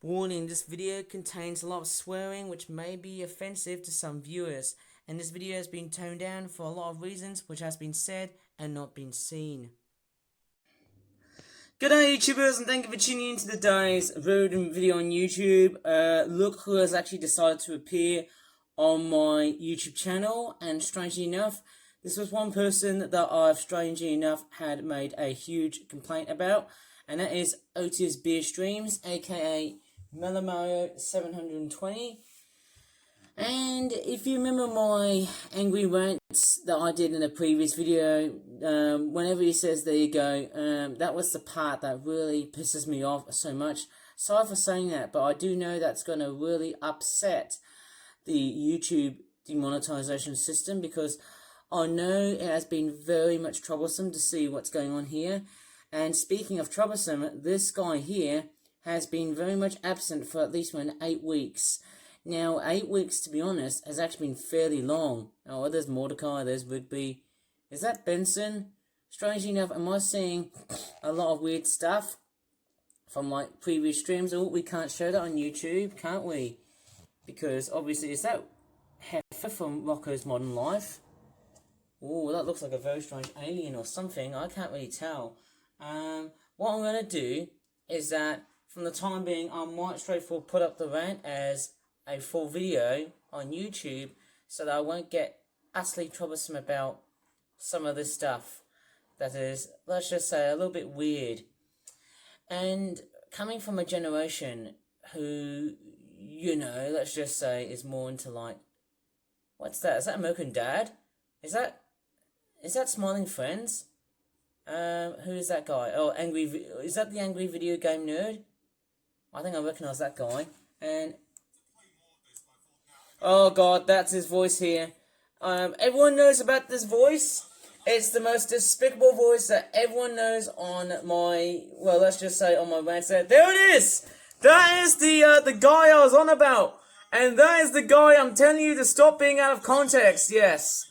Warning, this video contains a lot of swearing which may be offensive to some viewers, and this video has been toned down for a lot of reasons which has been said and not been seen. G'day YouTubers, and thank you for tuning in to today's video on YouTube. Look who has actually decided to appear on my YouTube channel, and strangely enough, this was one person that I've strangely enough had made a huge complaint about, and that is OTIS BEER, aka Melamario 720. And if you remember my angry rants that I did in a previous video, whenever he says there you go, that was the part that really pisses me off so much. Sorry for saying that, but I do know that's going to really upset the YouTube demonetization system, because I know it has been very much troublesome to see what's going on here. And speaking of troublesome, this guy here has been very much absent for at least 8 weeks. Now, 8 weeks, to be honest, has actually been fairly long. Oh, there's Mordecai, there's Rigby. Is that Benson? Strangely enough, am I seeing a lot of weird stuff from like previous streams? Oh, we can't show that on YouTube, can't we? Because obviously, is that Heifer from Rocco's Modern Life? Oh, that looks like a very strange alien or something. I can't really tell. What I'm going to do is that, from the time being, I might straightforward put up the rant as a full video on YouTube, so that I won't get utterly troublesome about some of this stuff that is, let's just say, a little bit weird. And coming from a generation who, you know, let's just say is more into like, what's that? Is that American Dad? Is that Smiling Friends? Who is that guy? Oh, is that the Angry Video Game Nerd? I think I recognise that guy. And oh god, that's his voice here. Everyone knows about this voice. It's the most despicable voice that everyone knows on my, well, let's just say on my rant set. There it is! That is the guy I was on about. And that is the guy I'm telling you to stop being out of context. Yes.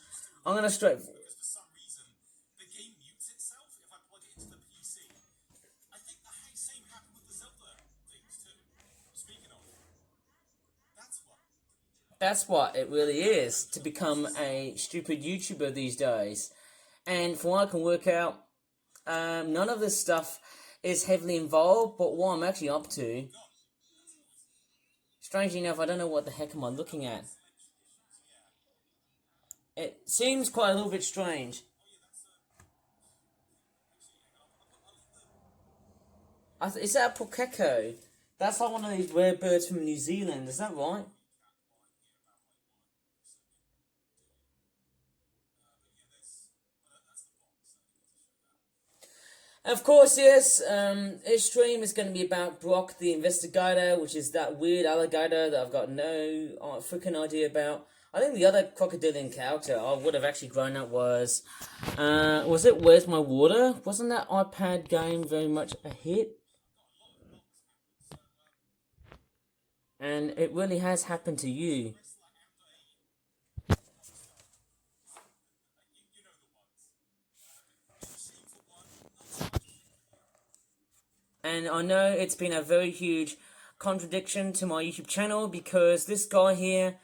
I'm gonna straight... That's what it really is, to become a stupid YouTuber these days. And from what I can work out, none of this stuff is heavily involved, but what I'm actually up to, strangely enough, I don't know what the heck am I looking at. It seems quite a little bit strange. Is that a Pukeko? That's like one of these rare birds from New Zealand, is that right? Of course, yes, this stream is going to be about BROK the Investi-GATOR, which is that weird alligator that I've got no freaking idea about. I think the other crocodilian character I would have actually grown up was it Where's My Water? Wasn't that iPad game very much a hit? And it really has happened to you. And I know it's been a very huge contradiction to my YouTube channel, because this guy here...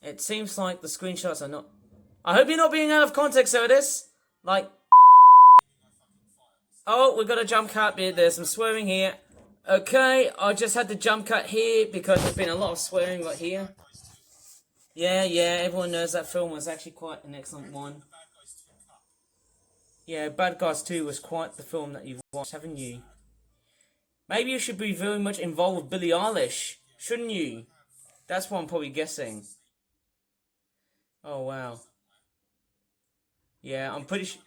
It seems like the screenshots are not... I hope you're not being out of context, Otis. Like... Oh, we've got a jump cut bit. There's some swearing here. Okay, I just had the jump cut here because there's been a lot of swearing right here. Yeah, everyone knows that film was actually quite an excellent one. Yeah, Bad Guys 2 was quite the film that you've watched, haven't you? Maybe you should be very much involved with Billie Eilish, shouldn't you? That's what I'm probably guessing. Oh, wow. Yeah, I'm pretty sure...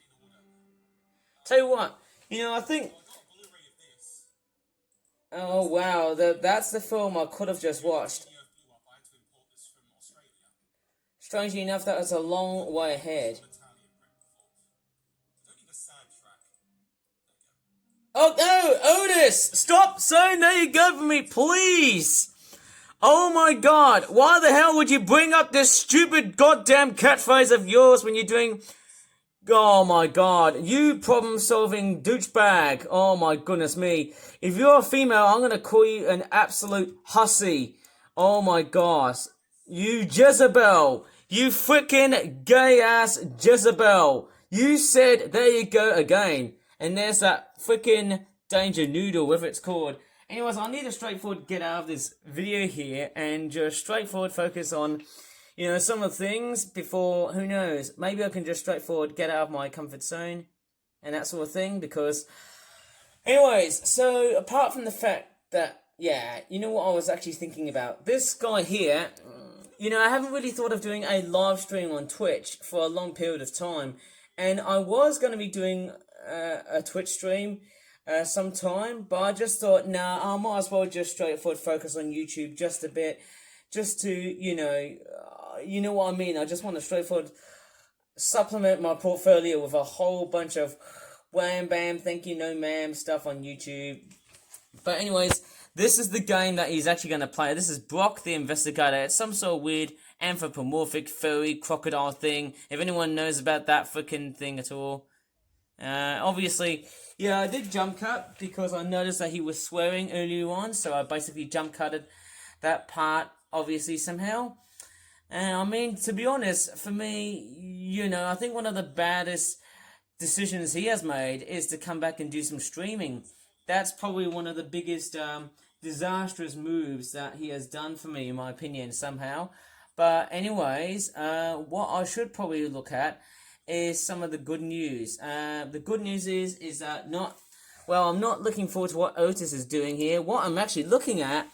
Tell you what, you know, I think... Oh, wow, that's the film I could have just watched. Strangely enough, that was a long way ahead. Oh, no, Otis! Stop saying there you go for me, please! Oh my god, why the hell would you bring up this stupid goddamn catchphrase of yours when you're doing... Oh my god, you problem-solving douchebag. Oh my goodness me. If you're a female, I'm gonna call you an absolute hussy. Oh my gosh. You Jezebel. You freaking gay-ass Jezebel. You said, there you go again. And there's that freaking danger noodle, whatever it's called. Anyways, I need to straightforward get out of this video here and just straightforward focus on, some of the things before, who knows, maybe I can just straightforward get out of my comfort zone and that sort of thing, because, anyways, so apart from the fact that, yeah, you know what I was actually thinking about? This guy here, I haven't really thought of doing a live stream on Twitch for a long period of time, and I was going to be doing a Twitch stream sometime, but I just thought, nah, I might as well just straightforward focus on YouTube just a bit, just to, you know what I mean, I just want to straightforward supplement my portfolio with a whole bunch of wham bam, thank you, no ma'am stuff on YouTube. But anyways, this is the game that he's actually going to play. This is BROK the Investi-GATOR. It's some sort of weird anthropomorphic furry crocodile thing, if anyone knows about that freaking thing at all. Obviously, yeah, I did jump cut because I noticed that he was swearing earlier on, so I basically jump cutted that part, obviously, somehow. And I mean, to be honest, for me, I think one of the baddest decisions he has made is to come back and do some streaming. That's probably one of the biggest disastrous moves that he has done for me, in my opinion, somehow. But anyways, what I should probably look at is some of the good news. The good news is that I'm not looking forward to what Otis is doing here. What I'm actually looking at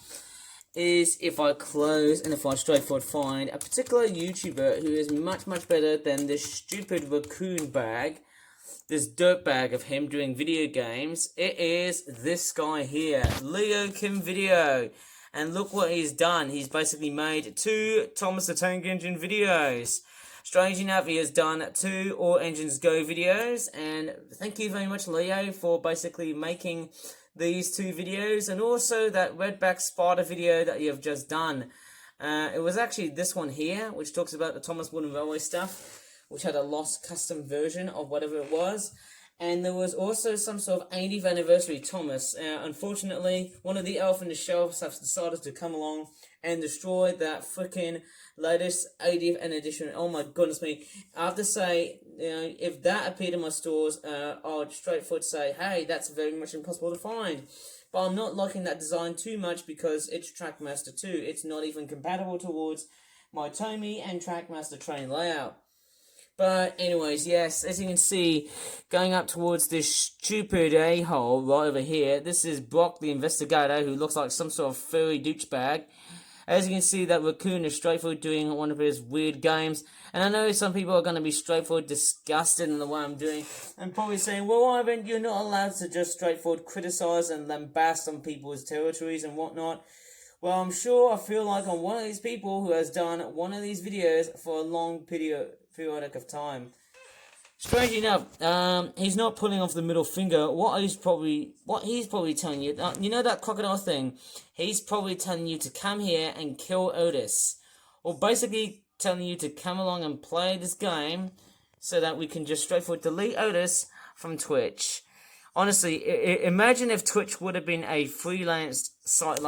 is if I close and if I straightforward find a particular YouTuber who is much, much better than this stupid raccoon bag, this dirt bag of him doing video games. It is this guy here, Leo Kim Video. And look what he's done. He's basically made 2 Thomas the Tank Engine videos. Strange enough, he has done 2 All Engines Go videos, and thank you very much, Leo, for basically making these 2 videos, and also that redback spider video that you have just done. It was actually this one here, which talks about the Thomas Wooden Railway stuff, which had a lost custom version of whatever it was. And there was also some sort of 80th anniversary Thomas. Unfortunately, one of the elf in the shelves has decided to come along and destroy that freaking latest 80th edition. Oh my goodness me. I have to say, if that appeared in my stores, I would straightforward say, hey, that's very much impossible to find. But I'm not liking that design too much because it's Trackmaster 2. It's not even compatible towards my Tomy and Trackmaster train layout. But anyways, yes, as you can see, going up towards this stupid a-hole right over here, this is BROK the Investi-GATOR, who looks like some sort of furry douchebag. As you can see, that raccoon is straightforward doing one of his weird games. And I know some people are going to be straightforward disgusted in the way I'm doing, and probably saying, well, Ivan, you're not allowed to just straightforward criticize and lambast on people's territories and whatnot. Well, I'm sure I feel like I'm one of these people who has done one of these videos for a long periodic of time. Strange enough, he's not pulling off the middle finger. What he's probably telling you, that crocodile thing, he's probably telling you to come here and kill Otis. Or basically telling you to come along and play this game so that we can just straightforward delete Otis from Twitch. Honestly, imagine if Twitch would have been a freelance site,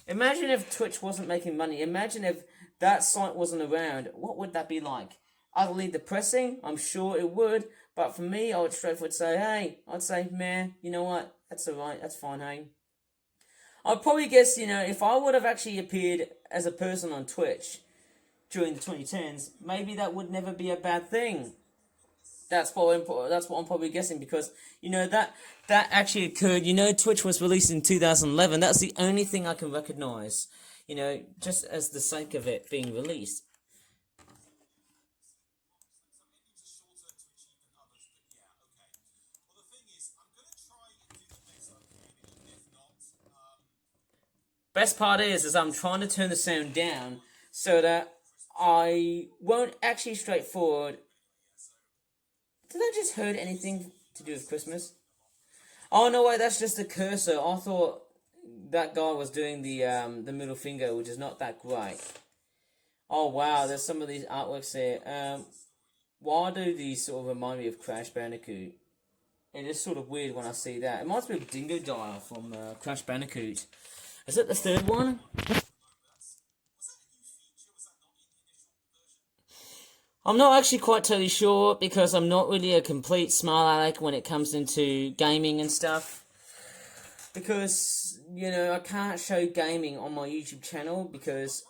imagine if Twitch wasn't making money, imagine if that site wasn't around, what would that be like? Utterly depressing, I'm sure it would, but for me, I would straightforward say, hey, I'd say, man, you know what, that's alright, that's fine, hey. I'd probably guess, if I would have actually appeared as a person on Twitch during the 2010s, maybe that would never be a bad thing. That's what I'm probably guessing, because, that actually occurred. Twitch was released in 2011. That's the only thing I can recognize, just as the sake of it being released. Best part is I'm trying to turn the sound down so that I won't actually straightforward. Did I just heard anything to do with Christmas? Oh, no, wait, that's just the cursor. I thought that guy was doing the middle finger, which is not that great. Oh wow, there's some of these artworks here. Why do these sort of remind me of Crash Bandicoot? It is sort of weird when I see that. It reminds me of Dingo Dial from Crash Bandicoot. Is it the third one? I'm not actually quite totally sure because I'm not really a complete smart aleck when it comes into gaming and stuff. Because, you know, I can't show gaming on my YouTube channel because...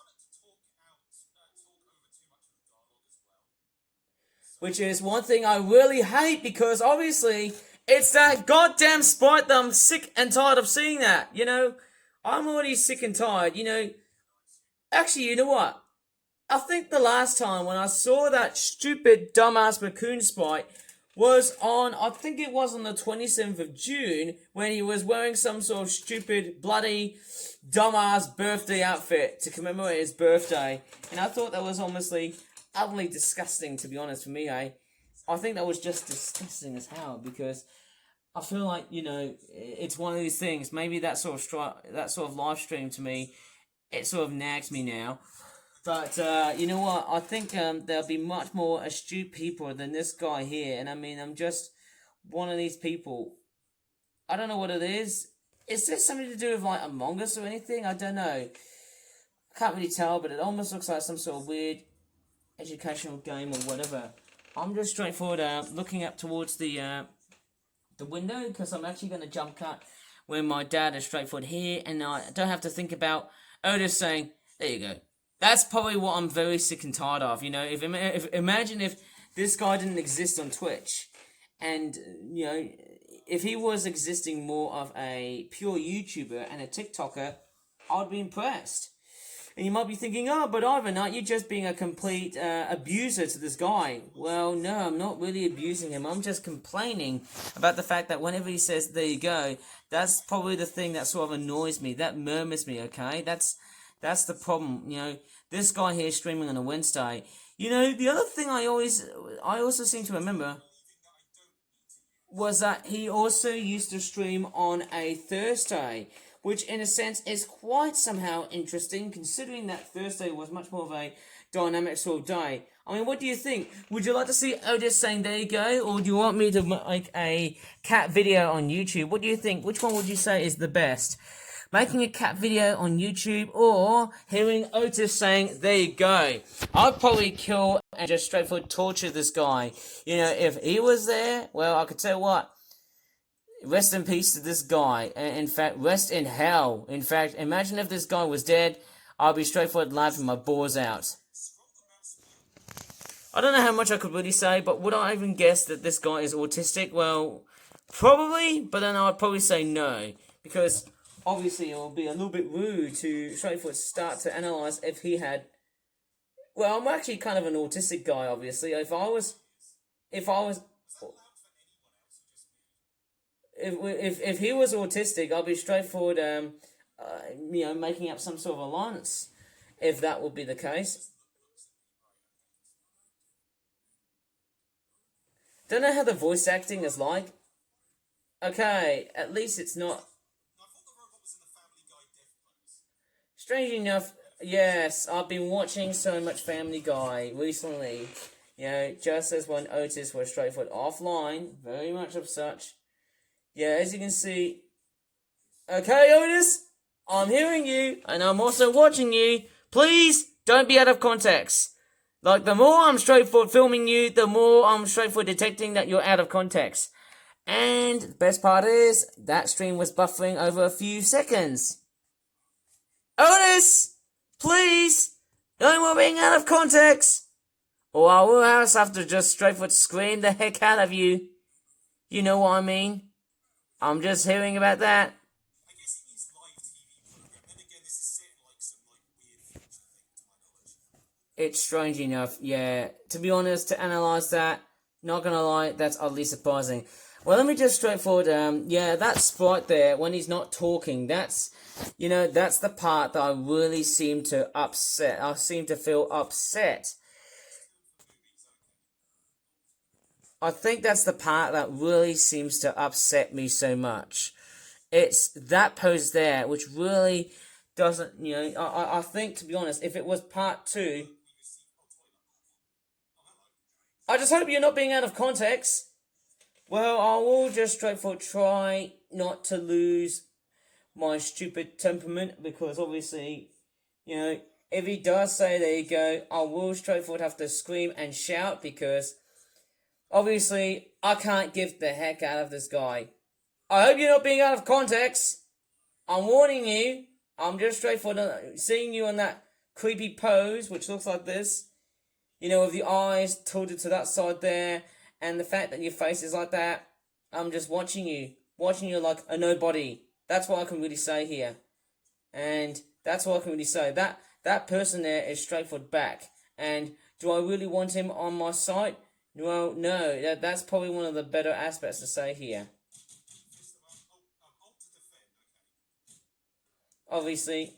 Which is one thing I really hate because obviously it's that goddamn sprite that I'm sick and tired of seeing that, you know? I'm already sick and tired, you know? Actually, you know what? I think the last time when I saw that stupid dumbass raccoon sprite was on, I think it was on the 27th of June, when he was wearing some sort of stupid, bloody, dumbass birthday outfit to commemorate his birthday. And I thought that was honestly utterly disgusting, to be honest, for me, I think that was just disgusting as hell, because I feel like, you know, it's one of these things, maybe that sort of live stream to me, it sort of nags me now. But, you know what, I think there'll be much more astute people than this guy here, and I mean, I'm just one of these people. I don't know what it is. Is this something to do with, like, Among Us or anything? I don't know. I can't really tell, but it almost looks like some sort of weird educational game or whatever. I'm just straightforward looking up towards the window, because I'm actually going to jump cut where my dad is straightforward here, and I don't have to think about Otis saying, there you go. That's probably what I'm very sick and tired of, you know. Imagine if this guy didn't exist on Twitch, and, you know, if he was existing more of a pure YouTuber and a TikToker, I'd be impressed. And you might be thinking, oh, but Ivan, aren't you just being a complete abuser to this guy? Well, no, I'm not really abusing him. I'm just complaining about the fact that whenever he says, there you go, that's probably the thing that sort of annoys me. That murmurs me, okay? That's the problem, you know. This guy here streaming on a Wednesday. You know, the other thing I also seem to remember was that he also used to stream on a Thursday, which in a sense is quite somehow interesting, considering that Thursday was much more of a dynamic sort of day. I mean, what do you think? Would you like to see Otis saying there you go, or do you want me to make a cat video on YouTube? What do you think? Which one would you say is the best? Making a cat video on YouTube, or hearing Otis saying, there you go? I'd probably kill and just straightforward torture this guy. You know, if he was there, well, I could tell you what, rest in peace to this guy. In fact, rest in hell. In fact, imagine if this guy was dead, I'd be straightforward laughing my balls out. I don't know how much I could really say, but would I even guess that this guy is autistic? Well, probably, but then I'd probably say no, because obviously it would be a little bit rude to straightforward start to analyze if he had... Well, I'm actually kind of an autistic guy, obviously. If he was autistic, I'd be straightforward, you know, making up some sort of alliance, if that would be the case. Don't know how the voice acting is like. Okay, at least it's not... Strangely enough, yes, I've been watching so much Family Guy recently. You know, just as when Otis was straightforward offline, very much of such. Yeah, as you can see... Okay, Otis, I'm hearing you, and I'm also watching you. Please, don't be out of context. Like, the more I'm straightforward filming you, the more I'm straightforward detecting that you're out of context. And the best part is, that stream was buffering over a few seconds. Otis! Please! No more being out of context! Or I will have to just straightforward scream the heck out of you. You know what I mean? I'm just hearing about that. It's strange enough, yeah. To be honest, to analyse that, not gonna lie, that's oddly surprising. Well, let me just straightforward, yeah, that sprite there, when he's not talking, that's, you know, that's the part that I really seem to upset. I seem to feel upset. I think that's the part that really seems to upset me so much. It's that pose there, which really doesn't, you know, I think, to be honest, if it was part 2, I just hope you're not being out of context. Well, I will just straightforward try not to lose my stupid temperament, because obviously, you know, if he does say there you go, I will straightforward have to scream and shout, because obviously I can't give the heck out of this guy. I hope you're not being out of context. I'm warning you. I'm just straightforward seeing you on that creepy pose, which looks like this. You know, with the eyes tilted to that side there, and the fact that your face is like that. I'm just watching you like a nobody. That's what I can really say here. And that's what I can really say. That person there is straightforward back. And do I really want him on my side? Well, no. That's probably one of the better aspects to say here. Obviously,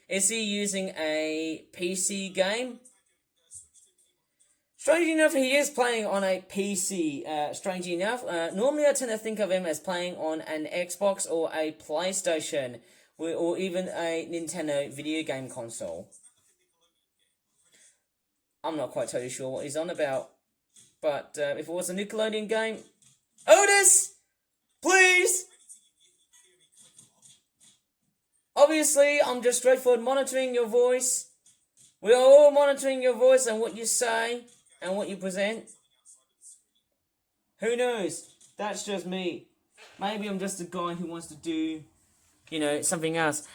is he using a PC game? Strangely enough, he is playing on a PC, strangely enough. Normally I tend to think of him as playing on an Xbox or a PlayStation, or even a Nintendo video game console. I'm not quite totally sure what he's on about. But if it was a Nickelodeon game... Otis! Please! Obviously, I'm just straightforward monitoring your voice. We are all monitoring your voice and what you say and what you present. Who knows? That's just me. Maybe I'm just a guy who wants to do, you know, something else.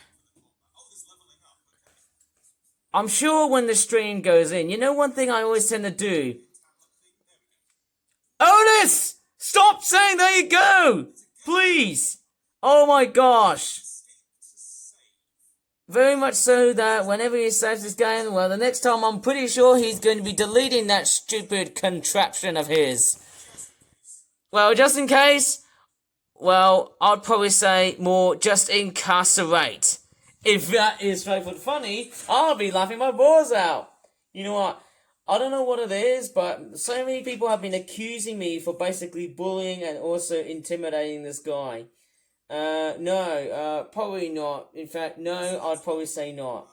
I'm sure when the stream goes in, you know one thing I always tend to do? Otis! Stop saying there you go! Please! Oh my gosh! Very much so that whenever he saves this game, well, the next time I'm pretty sure he's going to be deleting that stupid contraption of his. Well, just in case, well, I'd probably say more just incarcerate. If that is straightforward funny, I'll be laughing my balls out. You know what? I don't know what it is, but so many people have been accusing me for basically bullying and also intimidating this guy. No, probably not. In fact, no, I'd probably say not.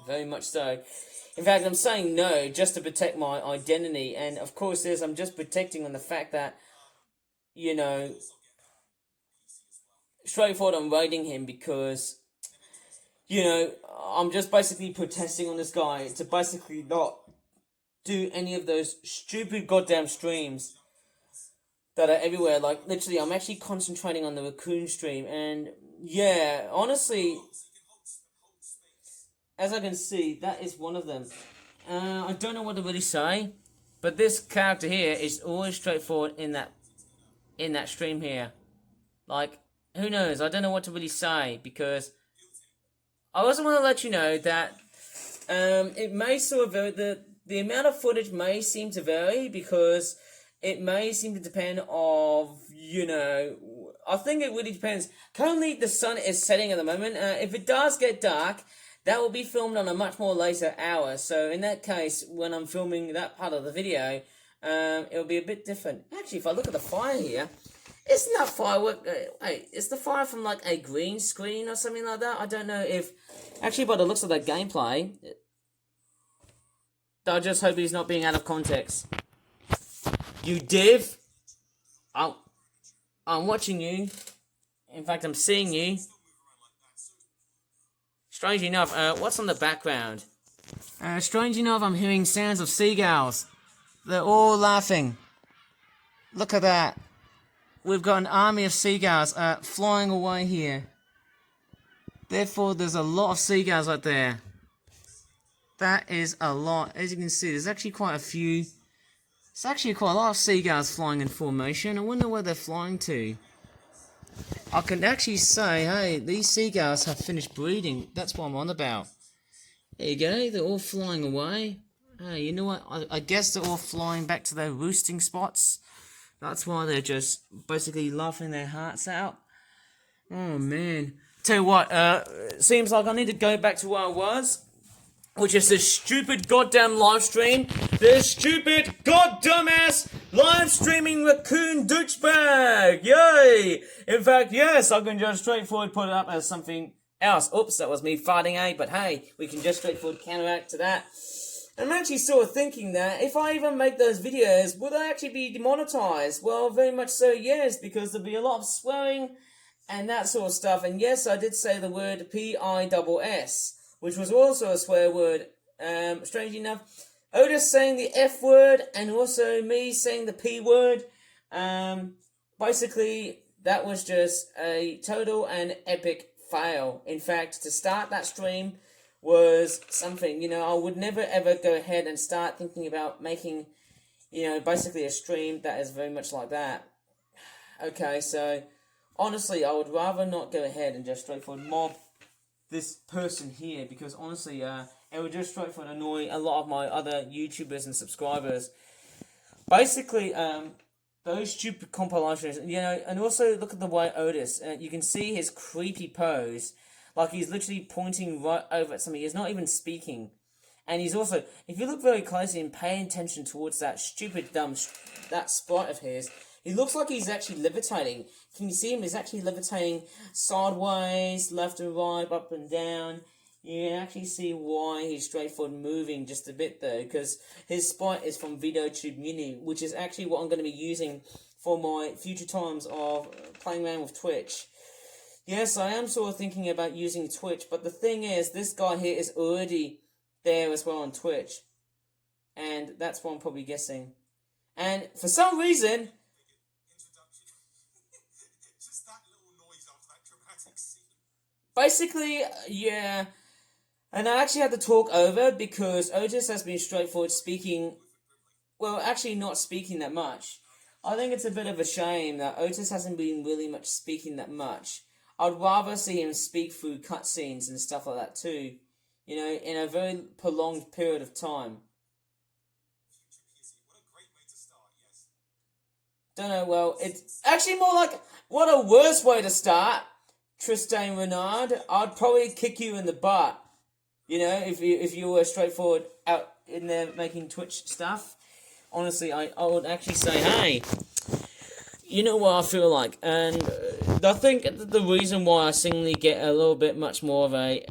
Very much so. In fact, I'm saying no just to protect my identity. And of course, I'm just protecting on the fact that, you know, straightforward, I'm rating him because, you know, I'm just basically protesting on this guy to basically not do any of those stupid goddamn streams that are everywhere. Like, literally, I'm actually concentrating on the raccoon stream, and yeah, honestly, as I can see, that is one of them. I don't know what to really say, but this character here is always straightforward in that stream here. Like, who knows? I don't know what to really say, because I also want to let you know that it may sort of vary, the amount of footage may seem to vary, because it may seem to depend of, you know, I think it really depends. Currently, the sun is setting at the moment. If it does get dark, that will be filmed on a much more later hour. So in that case, when I'm filming that part of the video, it'll be a bit different. Actually, if I look at the fire here, isn't that firework? Wait, is the fire from like a green screen or something like that? I don't know if... Actually, by the looks of that gameplay, I just hope he's not being out of context. You div. I'm watching you. In fact, I'm seeing you. Strange enough, what's on the background? Strange enough, I'm hearing sounds of seagulls. They're all laughing. Look at that. We've got an army of seagulls flying away here. Therefore, there's a lot of seagulls right there. That is a lot. As you can see, there's actually quite a few. It's actually quite a lot of seagulls flying in formation. I wonder where they're flying to. I can actually say, hey, these seagulls have finished breeding. That's what I'm on about. There you go. They're all flying away. Hey, you know what? I guess they're all flying back to their roosting spots. That's why they're just basically laughing their hearts out. Oh, man. Tell you what, seems like I need to go back to where I was. which is this stupid goddamn live stream. This stupid goddamn ass live streaming raccoon douchebag. Yay! In fact, yes, I can just straightforward put it up as something else. Oops, that was me farting, eh? But hey, we can just straightforward counteract to that. I'm actually sort of thinking that if I even make those videos, would I actually be demonetized? Well, very much so, yes, because there'll be a lot of swearing and that sort of stuff. And yes, I did say the word PISS, which was also a swear word. Strangely enough, Otis saying the F word and also me saying the P word. Basically, that was just a total and epic fail. In fact, to start that stream was something, I would never ever go ahead and start thinking about making, basically a stream that is very much like that. Okay, so honestly, I would rather not go ahead and just straightforward mob this person here, because honestly, it would just straightforward annoy a lot of my other YouTubers and subscribers. Basically, those stupid compilations, and also look at the way Otis, you can see his creepy pose, like he's literally pointing right over at something. He's not even speaking. And he's also, if you look very closely and pay attention towards that stupid, that sprite of his, he looks like he's actually levitating. Can you see him? He's actually levitating sideways, left and right, up and down. You can actually see why he's straightforward moving just a bit though, because his sprite is from VideoTube Mini, which is actually what I'm going to be using for my future times of playing around with Twitch. Yes, I am sort of thinking about using Twitch, but the thing is, this guy here is already there as well on Twitch. And that's what I'm probably guessing. And for some reason, basically, yeah. And I actually had to talk over because Otis has been straightforward speaking, well, actually not speaking that much. I think it's a bit of a shame that Otis hasn't been really much speaking that much. I'd rather see him speak through cutscenes and stuff like that too, in a very prolonged period of time. Don't know, well, it's actually more like, what a worse way to start, Tristan Renard. I'd probably kick you in the butt, if you were straightforward out in there making Twitch stuff. Honestly, I would actually say, hey, you know what I feel like, and I think the reason why I seemingly get a little bit much more of a,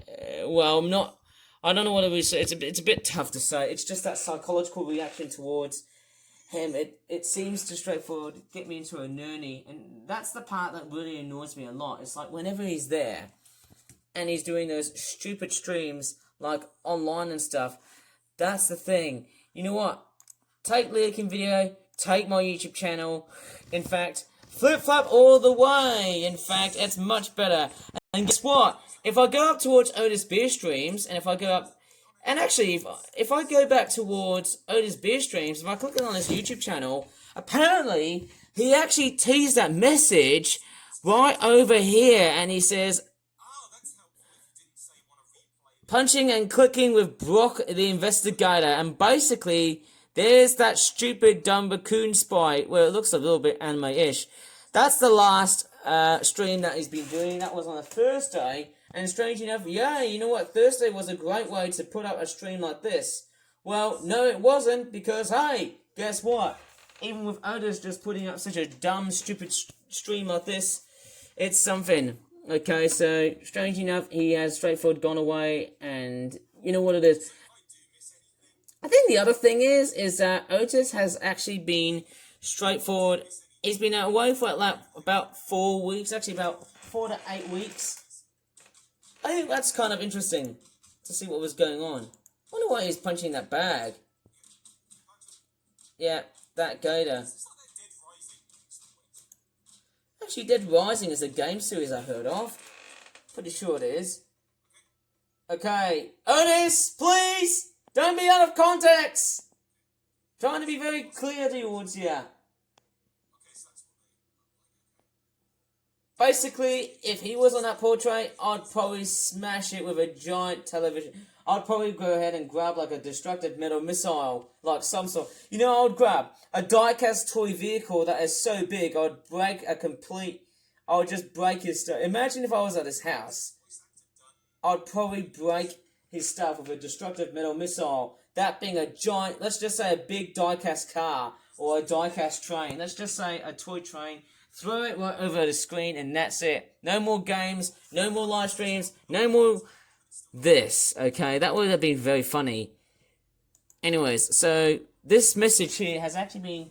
I don't know what it is, it's a bit tough to say, it's just that psychological reaction towards him, it seems to straightforward get me into a nurney, and that's the part that really annoys me a lot. It's like whenever he's there, and he's doing those stupid streams, like online and stuff, that's the thing. You know what? Take Leaking Video, take my YouTube channel. In fact, flip-flop all the way. In fact, it's much better. And guess what? If I go up towards OTIS Beer Streams, and if I go up... And actually, if I go back towards OTIS Beer Streams, if I click on his YouTube channel, apparently, he actually teased that message right over here, and he says... punching and clicking with BROK the Investi-GATOR, and basically... there's that stupid dumb raccoon spy where it looks a little bit anime-ish. That's the last stream that he's been doing. That was on a Thursday. And strange enough, yeah, you know what? Thursday was a great way to put up a stream like this. Well, no it wasn't, because, hey, guess what? Even with Otis just putting up such a dumb, stupid stream like this, it's something. Okay, so, strange enough, he has straightforward gone away, and you know what it is. I think the other thing is that Otis has actually been straightforward. He's been away for like about 4 weeks, actually about 4 to 8 weeks. I think that's kind of interesting to see what was going on. I wonder why he's punching that bag. Yeah, that gator. Actually, Dead Rising is a game series I heard of. Pretty sure it is. Okay, Otis, please! Don't be out of context! Trying to be very clear towards you. Basically, if he was on that portrait, I'd probably smash it with a giant television. I'd probably go ahead and grab like a destructive metal missile, like some sort. I would grab a die-cast toy vehicle that is so big, I would just break his stuff. Imagine if I was at his house. I'd probably break his stuff with a destructive metal missile. That being a giant, let's just say a big die-cast car or a die-cast train. Let's just say a toy train. Throw it right over the screen and that's it. No more games, no more live streams, no more this, okay? That would have been very funny. Anyways, so this message here has actually been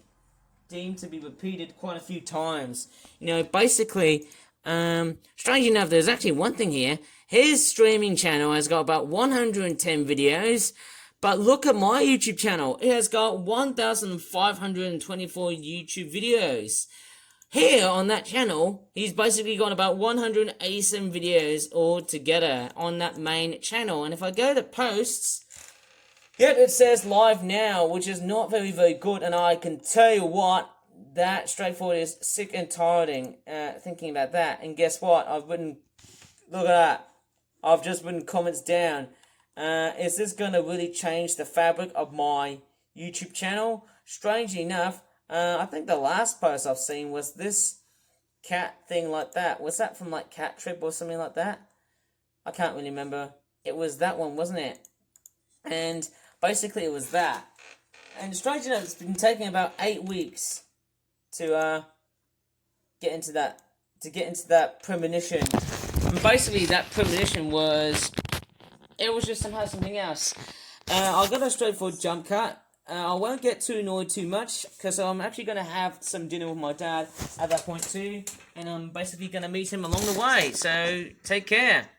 deemed to be repeated quite a few times. You know, basically, strange enough, there's actually one thing here. His streaming channel has got about 110 videos, but look at my YouTube channel. It has got 1,524 YouTube videos. Here on that channel, he's basically got about 187 videos altogether on that main channel. And if I go to posts, yep, it says live now, which is not very, very good. And I can tell you what, that straightforward is sick and tiring thinking about that. And guess what? I've written, look at that. I've just written comments down. Is this going to really change the fabric of my YouTube channel? Strangely enough, I think the last post I've seen was this cat thing like that. Was that from like Cat Trip or something like that? I can't really remember. It was that one, wasn't it? And basically it was that. And strangely enough, it's been taking about 8 weeks to get into that premonition. And basically that premonition was, it was just somehow something else. I'll go to a straightforward jump cut. I won't get too annoyed too much, because I'm actually going to have some dinner with my dad at that point too, and I'm basically going to meet him along the way, so take care.